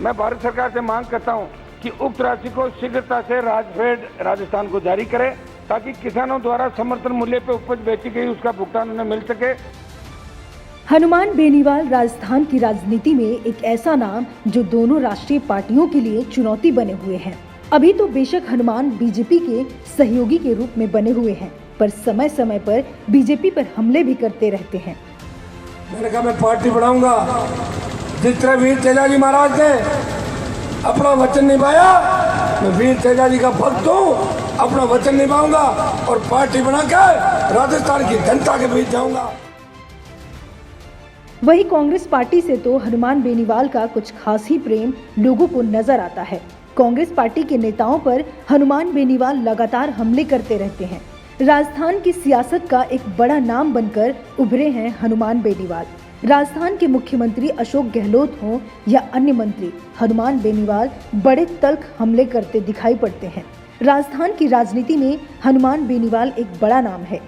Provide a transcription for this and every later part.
मैं भारत सरकार से मांग करता हूं कि उक्त राशि को शीघ्रता से राजफेड राजस्थान को जारी करे ताकि किसानों द्वारा समर्थन मूल्य पर उपज बेची गई उसका भुगतान उन्हें मिल सके। हनुमान बेनीवाल राजस्थान की राजनीति में एक ऐसा नाम जो दोनों राष्ट्रीय पार्टियों के लिए चुनौती बने हुए हैं। अभी तो बेशक हनुमान बीजेपी के सहयोगी के रूप में बने हुए हैं, पर समय समय पर बीजेपी पर हमले भी करते रहते हैं। मैंने कहा मैं पार्टी बढ़ाऊंगा। जिस तरह वीर तेजाजी महाराज ने अपना वचन निभाया, मैं वीर तेजाजी का भक्त हूँ, अपना वचन निभाऊंगा और पार्टी बनाकर राजस्थान की जनता के बीच जाऊंगा। वही कांग्रेस पार्टी से तो हनुमान बेनीवाल का कुछ खास ही प्रेम लोगों को नजर आता है। कांग्रेस पार्टी के नेताओं पर हनुमान बेनीवाल लगातार हमले करते रहते हैं। राजस्थान की सियासत का एक बड़ा नाम बनकर उभरे हैं हनुमान बेनीवाल। राजस्थान के मुख्यमंत्री अशोक गहलोत हों या अन्य मंत्री, हनुमान बेनीवाल बड़े तल्ख हमले करते दिखाई पड़ते हैं। राजस्थान की राजनीति में हनुमान बेनीवाल एक बड़ा नाम है।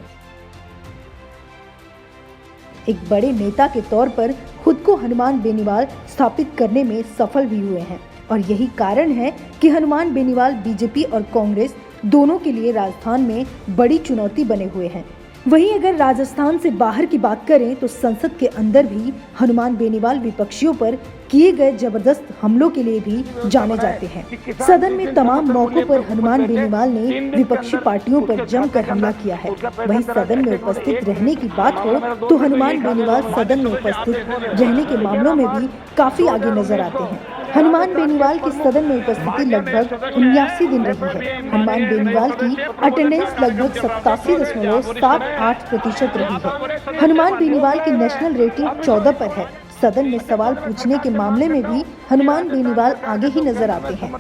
एक बड़े नेता के तौर पर खुद को हनुमान बेनीवाल स्थापित करने में सफल भी हुए हैं और यही कारण है कि हनुमान बेनीवाल बीजेपी और कांग्रेस दोनों के लिए राजस्थान में बड़ी चुनौती बने हुए हैं। वहीं अगर राजस्थान से बाहर की बात करें तो संसद के अंदर भी हनुमान बेनीवाल विपक्षियों पर किए गए जबरदस्त हमलों के लिए भी जाने जाते हैं। सदन में तमाम मौकों पर हनुमान बेनीवाल ने विपक्षी पार्टियों पर जमकर हमला किया है। वहीं सदन में उपस्थित रहने की बात हो तो हनुमान बेनीवाल सदन में उपस्थित रहने के मामलों में भी काफी आगे नजर आते हैं। हनुमान बेनीवाल की सदन में उपस्थिति लगभग 79 दिन रही है। हनुमान बेनीवाल की अटेंडेंस लगभग 87.78% रही है। हनुमान बेनीवाल की नेशनल रेटिंग 14 पर है। सदन में सवाल पूछने के मामले में भी हनुमान बेनीवाल आगे ही नजर आते हैं।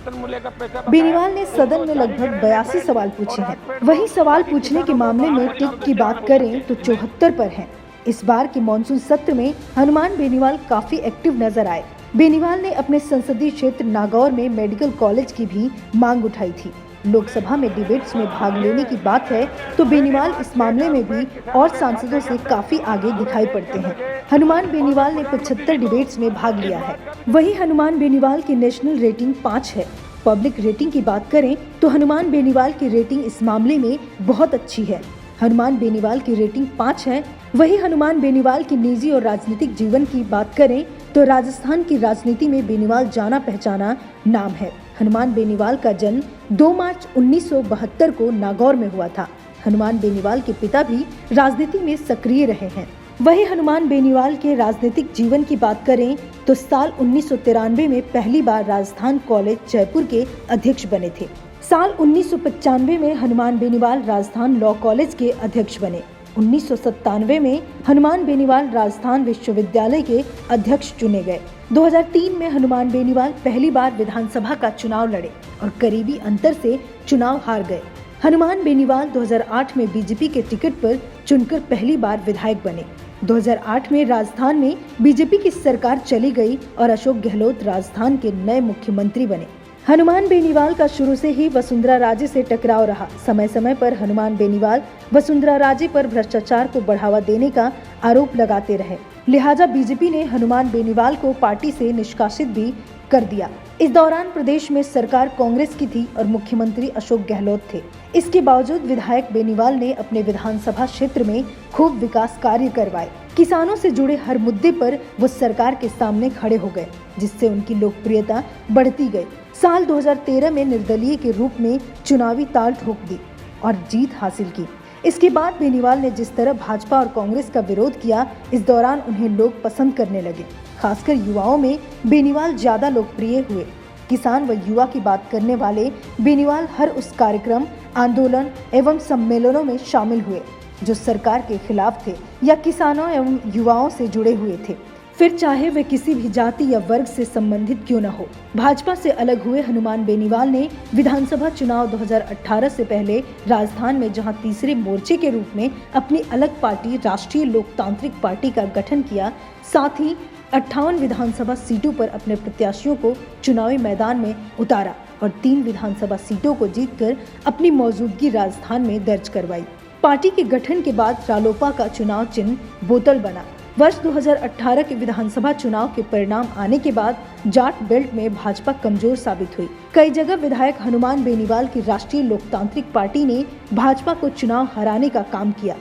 बेनीवाल ने सदन में लगभग 82 सवाल पूछे हैं। वहीं सवाल पूछने के मामले में टिक की बात करें तो 74 पर है। इस बार के मॉनसून सत्र में हनुमान बेनीवाल काफी एक्टिव नजर आए। बेनीवाल ने अपने संसदीय क्षेत्र नागौर में मेडिकल कॉलेज की भी मांग उठाई थी। लोकसभा में डिबेट्स में भाग लेने की बात है तो बेनीवाल इस मामले में भी और सांसदों से काफी आगे दिखाई पड़ते हैं। हनुमान बेनीवाल ने 75 डिबेट्स में भाग लिया है। वहीं हनुमान बेनीवाल की नेशनल रेटिंग 5 है। पब्लिक रेटिंग की बात करें तो हनुमान बेनीवाल की रेटिंग इस मामले में बहुत अच्छी है। हनुमान बेनीवाल की रेटिंग 5 है। वहीं हनुमान बेनीवाल की निजी और राजनीतिक जीवन की बात करें तो राजस्थान की राजनीति में बेनीवाल जाना पहचाना नाम है। हनुमान बेनीवाल का जन्म 2 मार्च 1972 को नागौर में हुआ था। हनुमान बेनीवाल के पिता भी राजनीति में सक्रिय रहे हैं। वहीं हनुमान बेनीवाल के राजनीतिक जीवन की बात करें तो साल 1993 में पहली बार राजस्थान कॉलेज जयपुर के अध्यक्ष बने थे। साल 1995 में हनुमान बेनीवाल राजस्थान लॉ कॉलेज के अध्यक्ष बने। 1997 में हनुमान बेनीवाल राजस्थान विश्वविद्यालय के अध्यक्ष चुने गए। 2003 में हनुमान बेनीवाल पहली बार विधानसभा का चुनाव लड़े और करीबी अंतर से चुनाव हार गए। हनुमान बेनीवाल 2008 में बीजेपी के टिकट पर चुनकर पहली बार विधायक बने। 2008 में राजस्थान में बीजेपी की सरकार चली गई और अशोक गहलोत राजस्थान के नए मुख्यमंत्री बने। हनुमान बेनीवाल का शुरू से ही वसुंधरा राजे से टकराव रहा। समय समय पर हनुमान बेनीवाल वसुंधरा राजे पर भ्रष्टाचार को बढ़ावा देने का आरोप लगाते रहे। लिहाजा बीजेपी ने हनुमान बेनीवाल को पार्टी से निष्कासित भी कर दिया। इस दौरान प्रदेश में सरकार कांग्रेस की थी और मुख्यमंत्री अशोक गहलोत थे। इसके बावजूद विधायक बेनीवाल ने अपने विधानसभा क्षेत्र में खूब विकास कार्य करवाए। किसानों से जुड़े हर मुद्दे पर वो सरकार के सामने खड़े हो गए, जिससे उनकी लोकप्रियता बढ़ती गई। साल 2013 में निर्दलीय के रूप में चुनावी ताल ठोक दी और जीत हासिल की। इसके बाद बेनीवाल ने जिस तरह भाजपा और कांग्रेस का विरोध किया, इस दौरान उन्हें लोग पसंद करने लगे। खासकर युवाओं में बेनीवाल ज्यादा लोकप्रिय हुए। किसान व युवा की बात करने वाले बेनीवाल हर उस कार्यक्रम, आंदोलन एवं सम्मेलनों में शामिल हुए जो सरकार के खिलाफ थे या किसानों एवं युवाओं से जुड़े हुए थे, फिर चाहे वे किसी भी जाति या वर्ग से संबंधित क्यों न हो। भाजपा से अलग हुए हनुमान बेनीवाल ने विधानसभा चुनाव 2018 से पहले राजस्थान में जहां तीसरे मोर्चे के रूप में अपनी अलग पार्टी राष्ट्रीय लोकतांत्रिक पार्टी का गठन किया, साथ ही 58 विधानसभा सीटों पर अपने प्रत्याशियों को चुनावी मैदान में उतारा और 3 विधानसभा सीटों को जीतकर अपनी मौजूदगी राजस्थान में दर्ज करवाई। पार्टी के गठन के बाद रालोपा का चुनाव चिन्ह बोतल बना। वर्ष 2018 के विधानसभा चुनाव के परिणाम आने के बाद जाट बेल्ट में भाजपा कमजोर साबित हुई। कई जगह विधायक हनुमान बेनीवाल की राष्ट्रीय लोकतांत्रिक पार्टी ने भाजपा को चुनाव हराने का काम किया।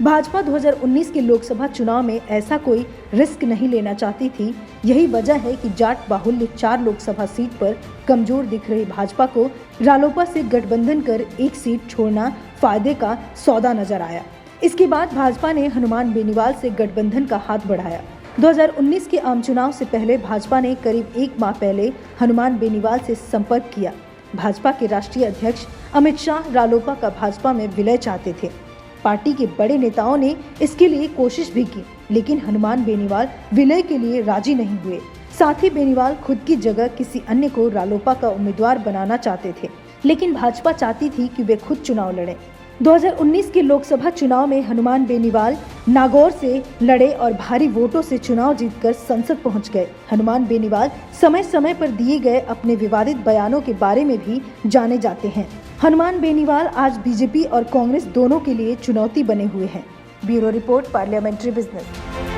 भाजपा 2019 के लोकसभा चुनाव में ऐसा कोई रिस्क नहीं लेना चाहती थी। यही वजह है कि जाट बाहुल्य 4 लोकसभा सीट पर कमजोर दिख रही भाजपा को रालोपा से गठबंधन कर एक सीट छोड़ना फायदे का सौदा नजर आया। इसके बाद भाजपा ने हनुमान बेनीवाल से गठबंधन का हाथ बढ़ाया। 2019 के आम चुनाव से पहले भाजपा ने करीब 1 माह पहले हनुमान बेनीवाल से संपर्क किया। भाजपा के राष्ट्रीय अध्यक्ष अमित शाह रालोपा का भाजपा में विलय चाहते थे। पार्टी के बड़े नेताओं ने इसके लिए कोशिश भी की, लेकिन हनुमान बेनीवाल विलय के लिए राजी नहीं हुए। साथ ही बेनीवाल खुद की जगह किसी अन्य को रालोपा का उम्मीदवार बनाना चाहते थे, लेकिन भाजपा चाहती थी कि वे खुद चुनाव लड़ें। 2019 के लोकसभा चुनाव में हनुमान बेनीवाल नागौर से लड़े और भारी वोटों से चुनाव जीतकर संसद पहुंच गए। हनुमान बेनीवाल समय समय पर दिए गए अपने विवादित बयानों के बारे में भी जाने जाते हैं। हनुमान बेनीवाल आज बीजेपी और कांग्रेस दोनों के लिए चुनौती बने हुए हैं। Bureau report, parliamentary business.